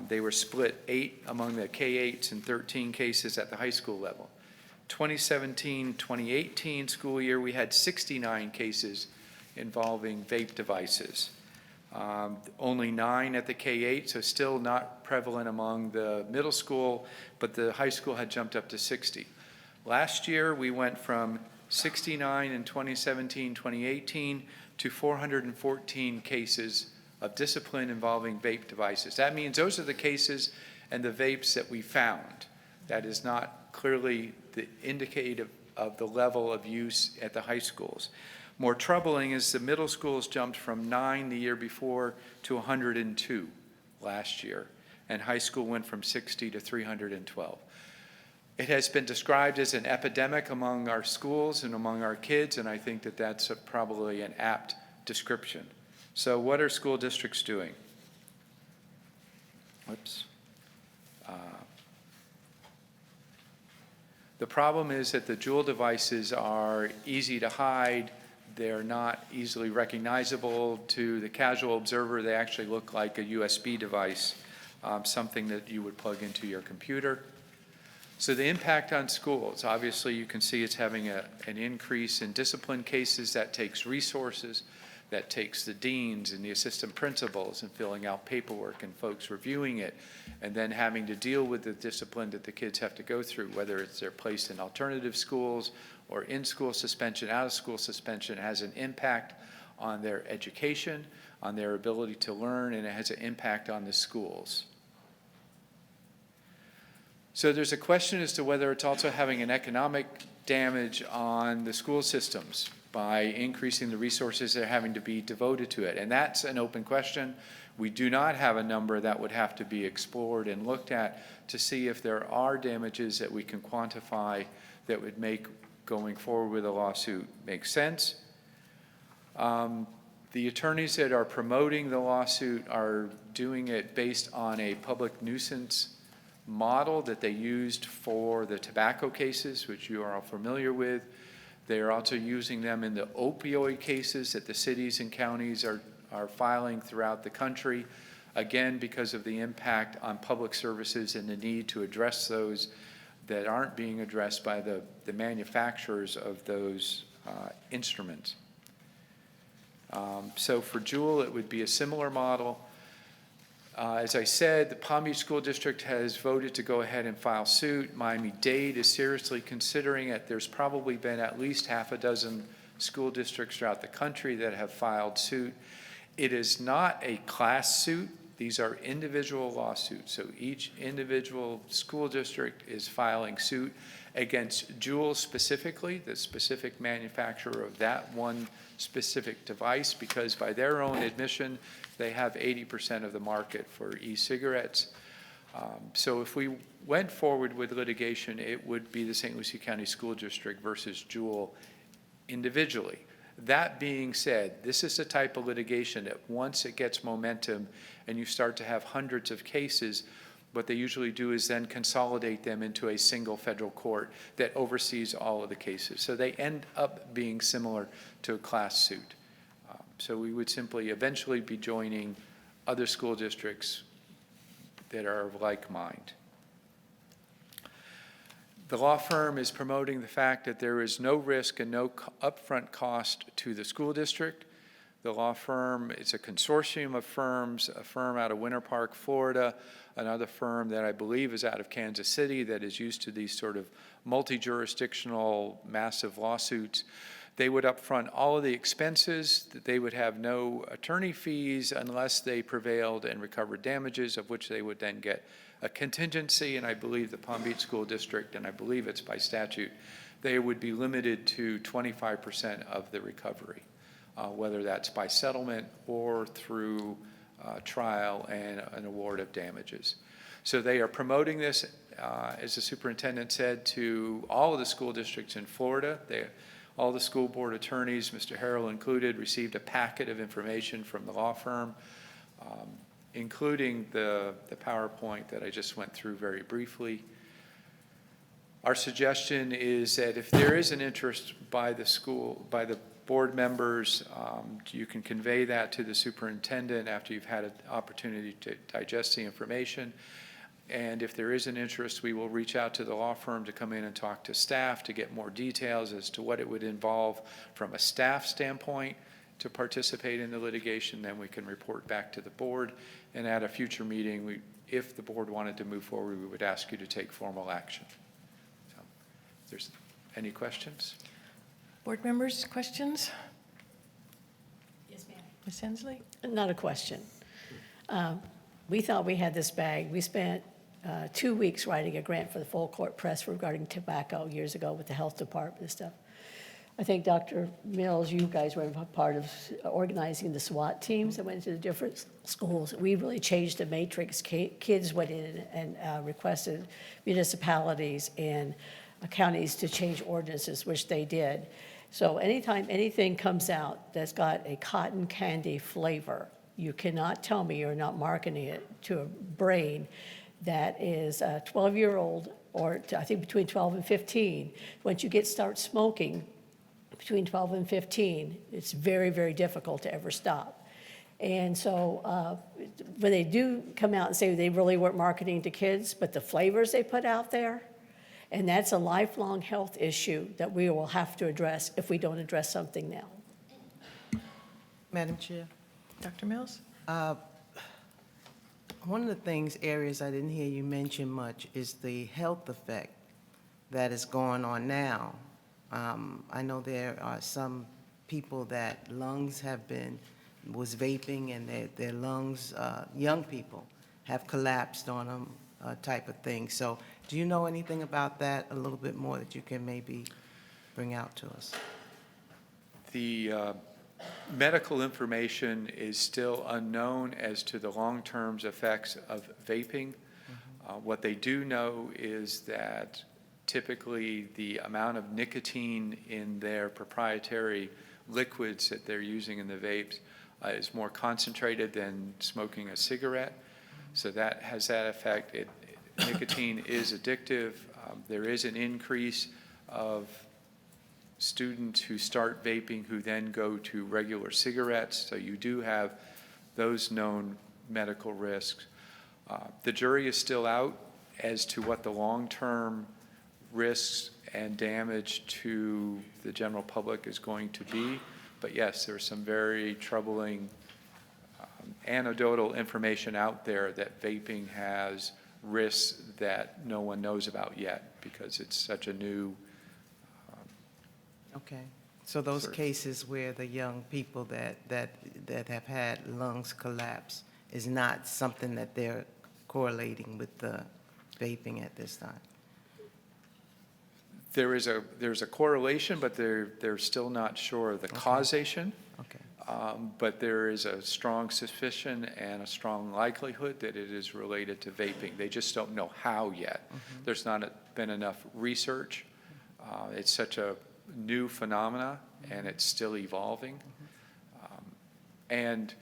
They were split 8 among the K-8s and 13 cases at the high school level. 2017-2018 school year, we had 69 cases involving vape devices. only 9 at the K-8, so still not prevalent among the middle school, but the high school had jumped up to 60. Last year, we went from 69 in 2017, 2018 to 414 cases of discipline involving vape devices. That means those are the cases and the vapes that we found. That is not clearly the indicative of the level of use at the high schools. More troubling is the middle schools jumped from 9 the year before to 102 last year, and high school went from 60 to 312. It has been described as an epidemic among our schools and among our kids, and I think that that's probably an apt description. So what are school districts doing? Whoops. The problem is that the Joule devices are easy to hide. They're not easily recognizable to the casual observer. They actually look like a USB device, something that you would plug into your computer. So the impact on schools, obviously you can see it's having an increase in discipline cases. That takes resources. That takes the deans and the assistant principals and filling out paperwork and folks reviewing it, and then having to deal with the discipline that the kids have to go through, whether it's they're placed in alternative schools or in-school suspension, out-of-school suspension. It has an impact on their education, on their ability to learn, and it has an impact on the schools. So there's a question as to whether it's also having an economic damage on the school systems by increasing the resources that are having to be devoted to it. And that's an open question. We do not have a number that would have to be explored and looked at to see if there are damages that we can quantify that would make going forward with a lawsuit make sense. The attorneys that are promoting the lawsuit are doing it based on a public nuisance model that they used for the tobacco cases, which you are all familiar with. They are also using them in the opioid cases that the cities and counties are filing throughout the country, again, because of the impact on public services and the need to address those that aren't being addressed by the manufacturers of those instruments. So for Joule, it would be a similar model. As I said, the Palm Beach School District has voted to go ahead and file suit. Miami-Dade is seriously considering it. There's probably been at least half a dozen school districts throughout the country that have filed suit. It is not a class suit. These are individual lawsuits. So each individual school district is filing suit against Joule specifically, the specific manufacturer of that one specific device, because by their own admission, they have 80% of the market for e-cigarettes. So if we went forward with litigation, it would be the St. Lucie County School District versus Joule individually. That being said, this is the type of litigation that once it gets momentum and you start to have hundreds of cases, what they usually do is then consolidate them into a single federal court that oversees all of the cases. So they end up being similar to a class suit. So we would simply eventually be joining other school districts that are of like mind. The law firm is promoting the fact that there is no risk and no upfront cost to the school district. The law firm is a consortium of firms, a firm out of Winter Park, Florida, another firm that I believe is out of Kansas City that is used to these sort of multi-jurisdictional massive lawsuits. They would upfront all of the expenses, that they would have no attorney fees unless they prevailed and recovered damages, of which they would then get a contingency, and I believe the Palm Beach School District, and I believe it's by statute, they would be limited to 25% of the recovery, whether that's by settlement or through trial and an award of damages. So they are promoting this, as the superintendent said, to all of the school districts in Florida. All the school board attorneys, Mr. Harrell included, received a packet of information from the law firm, including the PowerPoint that I just went through very briefly. Our suggestion is that if there is an interest by the school, by the board members, you can convey that to the superintendent after you've had an opportunity to digest the information. And if there is an interest, we will reach out to the law firm to come in and talk to staff to get more details as to what it would involve from a staff standpoint to participate in the litigation, then we can report back to the board. And at a future meeting, if the board wanted to move forward, we would ask you to take formal action. So, if there's any questions? Board members, questions? Yes, ma'am. Ms. Hensley? Not a question. We thought we had this bag. We spent 2 weeks writing a grant for the full court press regarding tobacco years ago with the health department and stuff. I think Dr. Mills, you guys were a part of organizing the SWAT teams that went to the different schools. We really changed the matrix. Kids went in and requested municipalities and counties to change ordinances, which they did. So anytime anything comes out that's got a cotton candy flavor, you cannot tell me you're not marketing it to a brain that is a 12-year-old, or I think between 12 and 15. Once you start smoking, between 12 and 15, it's very, very difficult to ever stop. And so when they do come out and say they really weren't marketing to kids, but the flavors they put out there, and that's a lifelong health issue that we will have to address if we don't address something now. Madam Chair, Dr. Mills? one of the areas I didn't hear you mention much is the health effect that is going on now. I know there are some people that was vaping and their lungs, young people, have collapsed on them, type of thing. So do you know anything about that, a little bit more that you can maybe bring out to us? The medical information is still unknown as to the long-term effects of vaping. What they do know is that typically the amount of nicotine in their proprietary liquids that they're using in the vapes is more concentrated than smoking a cigarette. So that has that effect. Nicotine is addictive. There is an increase of students who start vaping who then go to regular cigarettes. So you do have those known medical risks. The jury is still out as to what the long-term risks and damage to the general public is going to be. But yes, there's some very troubling anecdotal information out there that vaping has risks that no one knows about yet because it's such a new Okay. So those Sure. cases where the young people that have had lungs collapse is not something that they're correlating with the vaping at this time? there's a correlation, but they're still not sure of the causation. Okay. But there is a strong suspicion and a strong likelihood that it is related to vaping. They just don't know how yet. There's not been enough research. It's such a new phenomena, and it's still evolving. And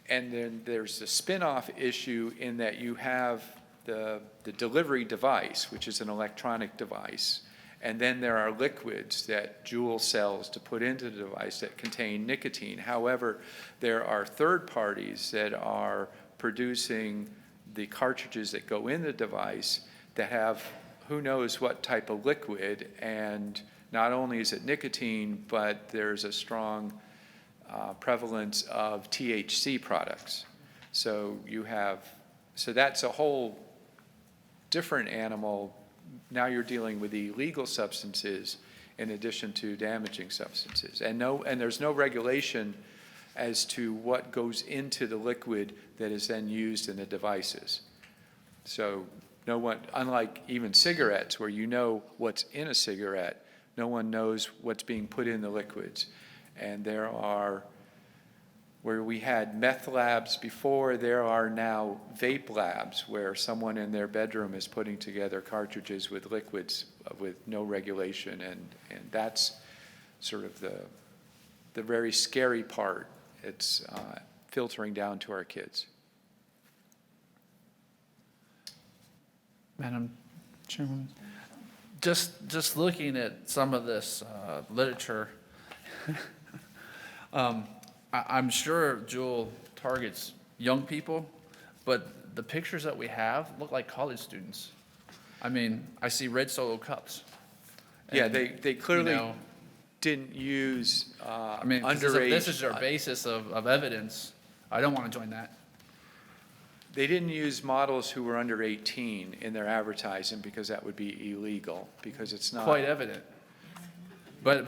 then there's the spin-off issue in that you have the delivery device, which is an electronic device, and then there are liquids that Joule sells to put into the device that contain nicotine. However, there are third parties that are producing the cartridges that go in the device that have who knows what type of liquid, and not only is it nicotine, but there's a strong prevalence of THC products. So that's a whole different animal. Now you're dealing with illegal substances in addition to damaging substances. And there's no regulation as to what goes into the liquid that is then used in the devices. So no one, unlike even cigarettes where you know what's in a cigarette, no one knows what's being put in the liquids. And there are, where we had meth labs before, there are now vape labs where someone in their bedroom is putting together cartridges with liquids with no regulation, and that's sort of the very scary part. It's filtering down to our kids. Madam Chairwoman, just looking at some of this literature, I'm sure Joule targets young people, but the pictures that we have look like college students. I mean, I see red Solo cups. Yeah, And, they clearly didn't use I mean, 'cause underage. this is our basis of evidence. I don't want to join that. They didn't use models who were under 18 in their advertising because that would be illegal, because it's not. Quite evident. But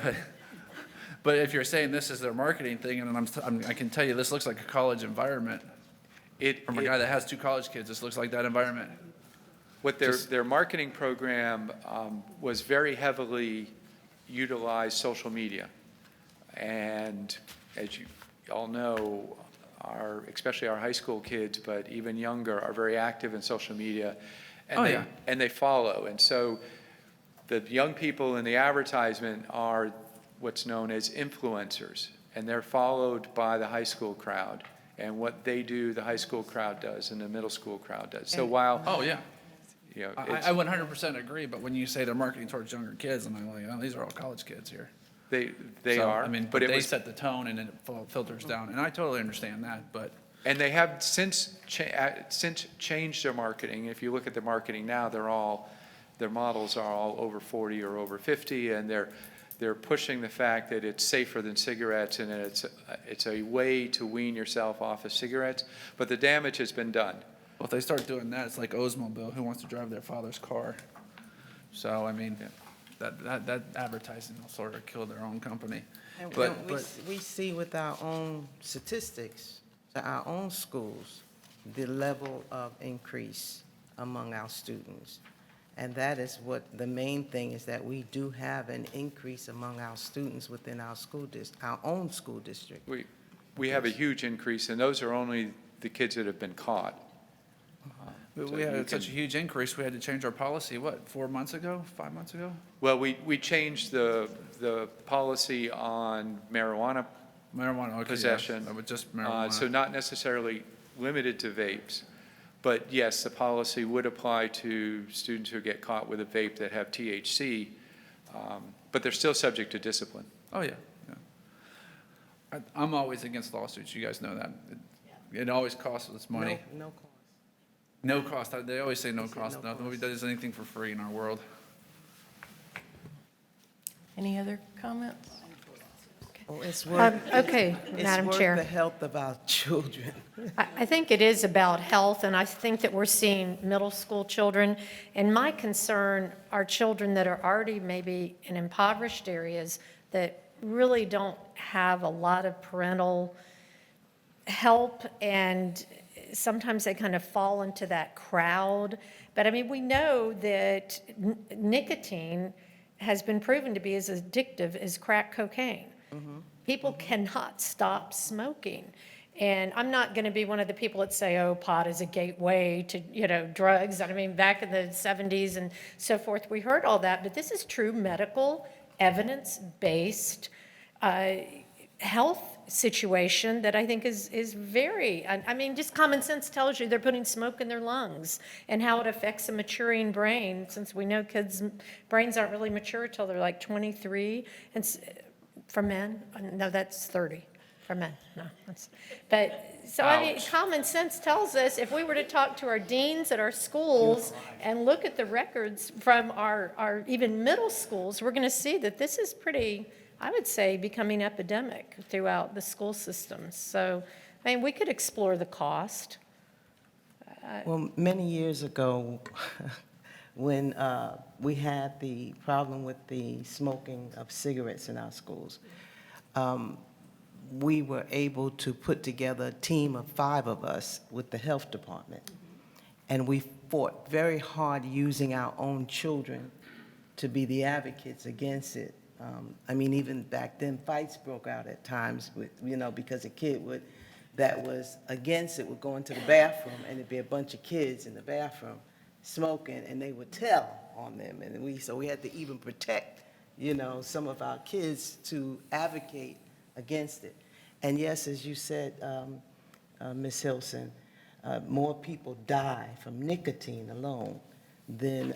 if you're saying this is their marketing thing, and I can tell you, this looks like a college environment. From a guy that has 2 college kids, this looks like that environment. What their marketing program was very heavily utilized social media. And as you all know, especially our high school kids, but even younger, are very active in social media. And and they follow. And so the young people in the advertisement are what's known as influencers, and they're followed by the high school crowd. And what they do, the high school crowd does, and the middle school crowd does. So while, you know, I 100% agree, but when you say they're marketing towards younger kids, I'm like, oh, these are all college kids here. they So, are. I mean, but they set the tone and it filters down, and I totally understand that, but. And they have since changed their marketing. If you look at the marketing now, their models are all over 40 or over 50, and they're pushing the fact that it's safer than cigarettes, and it's a way to wean yourself off of cigarettes, but the damage has been done. Well, if they start doing that, it's like Oldsmobile, who wants to drive their father's car? So, I mean, that advertising will sort of kill their own company. And But we see with our own statistics, to our own schools, the level of increase among our students. And that is what the main thing is, that we do have an increase among our students within our our own school district. We have a huge increase, and those are only the kids that have been caught. we had such a huge increase, we had to change our policy, 4 months ago, 5 months ago? Well, we changed the policy on marijuana Marijuana, okay, possession. yes, just marijuana. So not necessarily limited to vapes. But yes, the policy would apply to students who get caught with a vape that have THC, but they're still subject to discipline. Oh, yeah. I'm always against lawsuits, you guys know that. It always costs us money. No cost. No cost, they always say no They say cost, no nobody does anything for free in our world. Any other comments? Oh, it's worth, Okay, it's Madam worth Chair. the health of our children. I think it is about health, and I think that we're seeing middle school children. And my concern are children that are already maybe in impoverished areas that really don't have a lot of parental help, and sometimes they kind of fall into that crowd. But I mean, we know that nicotine has been proven to be as addictive as crack cocaine. People cannot stop smoking. And I'm not going to be one of the people that say, oh, pot is a gateway to, drugs. I mean, back in the 70s and so forth, we heard all that. But this is true medical, evidence-based health situation that I think is very, I mean, just common sense tells you they're putting smoke in their lungs and how it affects a maturing brain, since we know kids' brains aren't really mature until they're like 23. And for men, no, that's 30. For men, no. I mean, common sense tells us if we were to talk to our deans at our schools and look at the records from our even middle schools, we're going to see that this is pretty, I would say, becoming epidemic throughout the school systems. So, I mean, we could explore the cost. Well, many years ago, when we had the problem with the smoking of cigarettes in our schools, we were able to put together a team of 5 of us with the health department. And we fought very hard using our own children to be the advocates against it. I mean, even back then, fights broke out at times with, because a kid that was against it would go into the bathroom, and there'd be a bunch of kids in the bathroom smoking, and they would tell on them. And so we had to even protect, some of our kids to advocate against it. And yes, as you said, Ms. Hilson, more people die from nicotine alone than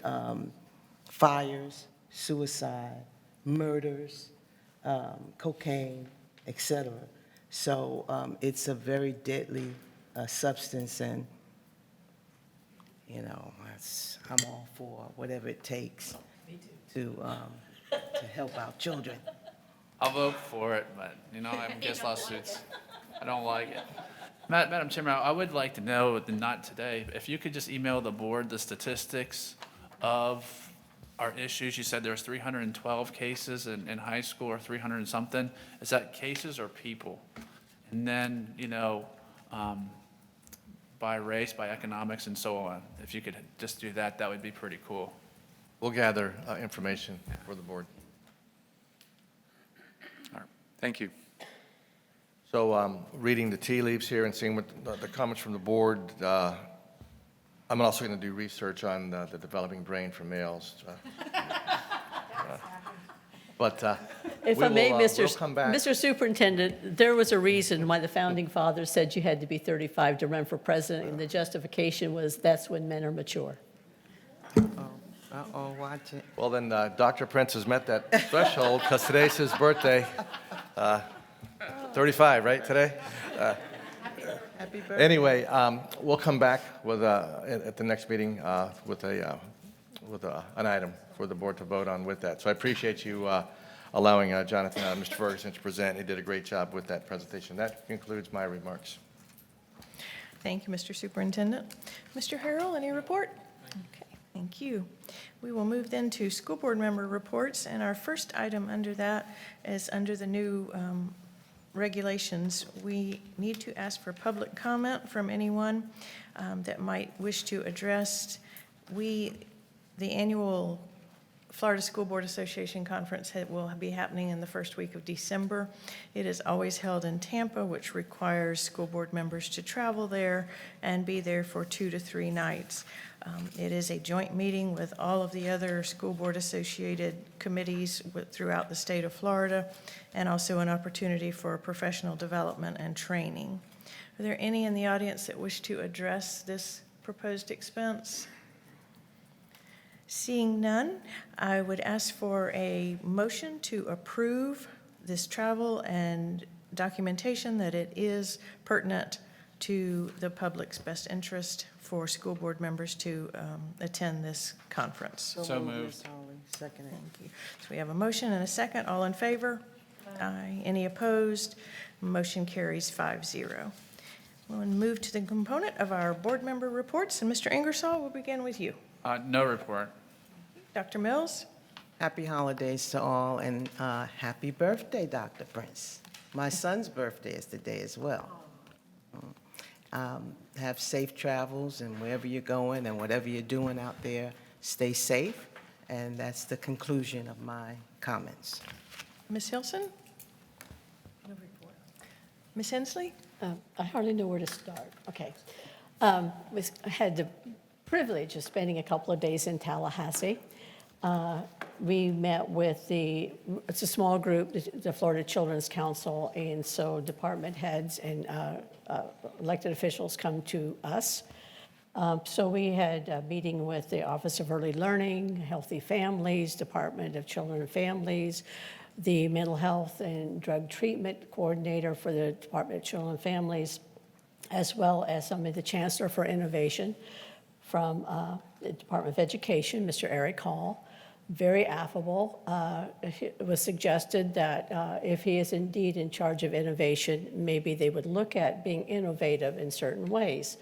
fires, suicide, murders, cocaine, etc. So it's a very deadly substance, and I'm all for whatever it takes to help our children. I'll vote for it, but, I'm against lawsuits. I don't like it. Madam Chairman, I would like to know, not today, if you could just email the board the statistics of our issues. You said there was 312 cases in high school, or 300 and something. Is that cases or people? And then, by race, by economics, and so on. If you could just do that, that would be pretty cool. We'll gather information for the board. All right. Thank you. So reading the tea leaves here and seeing what the comments from the board, I'm also going to do research on the developing brain for males. But If I may, we'll come back. Mr. Superintendent, there was a reason why the founding fathers said you had to be 35 to run for president, and the justification was that's when men are mature. Uh-oh, watch it. Well, then Dr. Prince has met that threshold because today's his birthday. 35, right, today? Happy birthday. Anyway, we'll come back with, at the next meeting with an item for the board to vote on with that. So I appreciate you allowing Jonathan, Mr. Ferguson to present. He did a great job with that presentation. That concludes my remarks. Thank you, Mr. Superintendent. Mr. Harrell, any report? Okay, thank you. We will move then to school board member reports, and our first item under that is under the new regulations. We need to ask for public comment from anyone that might wish to address. The annual Florida School Board Association Conference will be happening in the first week of December. It is always held in Tampa, which requires school board members to travel there and be there for 2 to 3 nights. It is a joint meeting with all of the other school board associated committees throughout the state of Florida, and also an opportunity for professional development and training. Are there any in the audience that wish to address this proposed expense? Seeing none, I would ask for a motion to approve this travel and documentation that it is pertinent to the public's best interest for school board members to attend this conference. So moved. Ms. Hawley, second it. Thank you. So we have a motion and a second. All in favor? Aye. Any opposed? Motion carries 5-0. We'll move to the component of our board member reports, and Mr. Ingersoll, we'll begin with you. No report. Dr. Mills? Happy holidays to all, and happy birthday, Dr. Prince. My son's birthday is today as well. Have safe travels, and wherever you're going and whatever you're doing out there, stay safe, and that's the conclusion of my comments. Ms. Hilson? No report. Ms. Hensley? I hardly know where to start. Okay. We had the privilege of spending a couple of days in Tallahassee. We met with it's a small group, the Florida Children's Council, and so department heads and elected officials come to us. So we had a meeting with the Office of Early Learning, Healthy Families, Department of Children and Families, the Mental Health and Drug Treatment Coordinator for the Department of Children and Families, as well as some of the Chancellor for Innovation from the Department of Education, Mr. Eric Hall. Very affable. It was suggested that if he is indeed in charge of innovation, maybe they would look at being innovative in certain ways,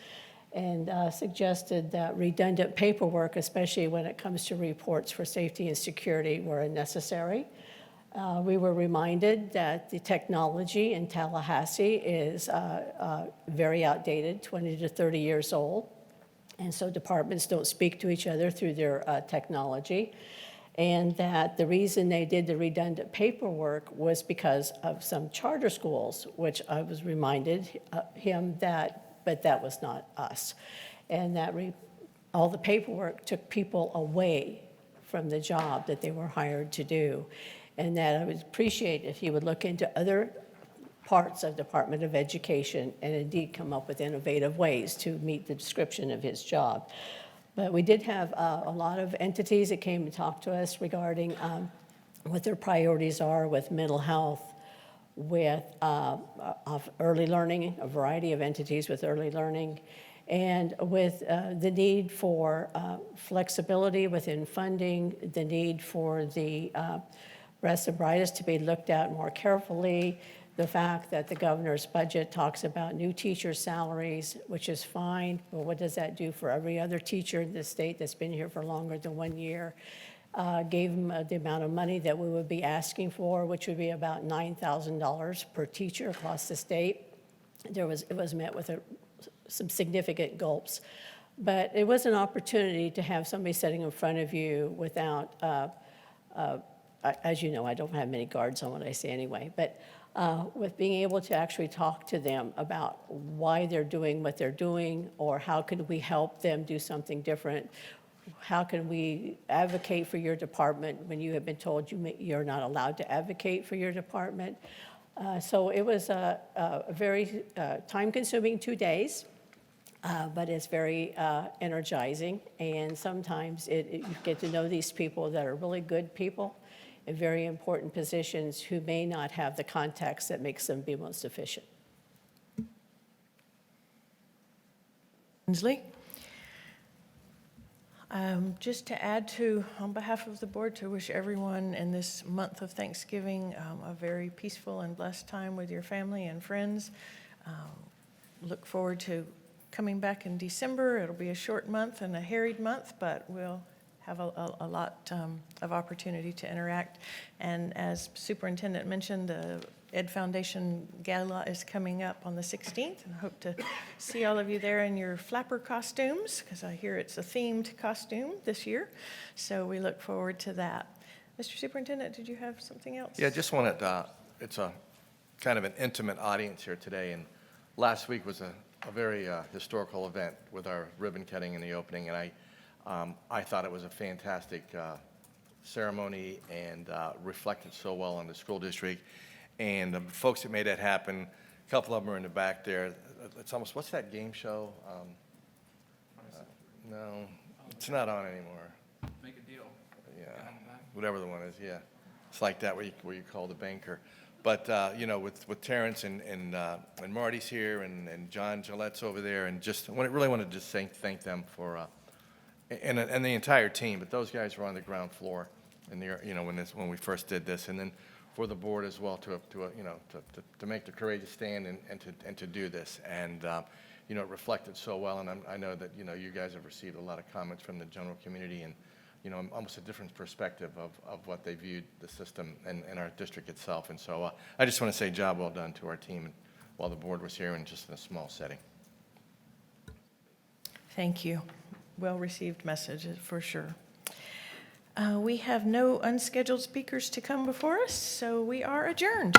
and suggested that redundant paperwork, especially when it comes to reports for safety and security, were unnecessary. We were reminded that the technology in Tallahassee is very outdated, 20 to 30 years old, and so departments don't speak to each other through their technology. And that the reason they did the redundant paperwork was because of some charter schools, which I was reminded him that, but that was not us. And that all the paperwork took people away from the job that they were hired to do. And that I would appreciate if he would look into other parts of Department of Education and indeed come up with innovative ways to meet the description of his job. But we did have a lot of entities that came and talked to us regarding what their priorities are with mental health, with of early learning, a variety of entities with early learning, and with the need for flexibility within funding, the need for the Rest and Brightest to be looked at more carefully. The fact that the governor's budget talks about new teacher salaries, which is fine, but what does that do for every other teacher in the state that's been here for longer than 1 year? Gave them the amount of money that we would be asking for, which would be about $9,000 per teacher across the state. It was met with some significant gulps. But it was an opportunity to have somebody sitting in front of you without, as you know, I don't have many guards on what I say anyway, but with being able to actually talk to them about why they're doing what they're doing, or how can we help them do something different. How can we advocate for your department when you have been told you're not allowed to advocate for your department? So it was a very time-consuming 2 days, but it's very energizing. And sometimes you get to know these people that are really good people in very important positions who may not have the context that makes them be most efficient. Hensley? Just to add to, on behalf of the board, to wish everyone in this month of Thanksgiving a very peaceful and blessed time with your family and friends. Look forward to coming back in December. It'll be a short month and a harried month, but we'll have a lot of opportunity to interact. And as Superintendent mentioned, the Ed Foundation Gala is coming up on the 16th, and I hope to see all of you there in your flapper costumes, because I hear it's a themed costume this year. So we look forward to that. Mr. Superintendent, did you have something else? Yeah, just wanted, it's a kind of an intimate audience here today, and last week was a very historical event with our ribbon cutting in the opening, and I thought it was a fantastic ceremony and reflected so well on the school district. And the folks that made that happen, a couple of them are in the back there. It's almost, what's that game show? No, it's not on anymore. Make a deal. Yeah, whatever the one is, yeah. It's like that where you call the banker. But, with Terrence and Marty's here and John Gillette's over there, and just really wanted to just thank them for, and the entire team, but those guys were on the ground floor when we first did this. And then for the board as well to make the courageous stand and to do this. And, it reflected so well. And I know that, you guys have received a lot of comments from the general community and, almost a different perspective of what they viewed the system and our district itself. And so I just want to say job well done to our team while the board was here and just in a small setting. Thank you. Well-received message, for sure. We have no unscheduled speakers to come before us, so we are adjourned.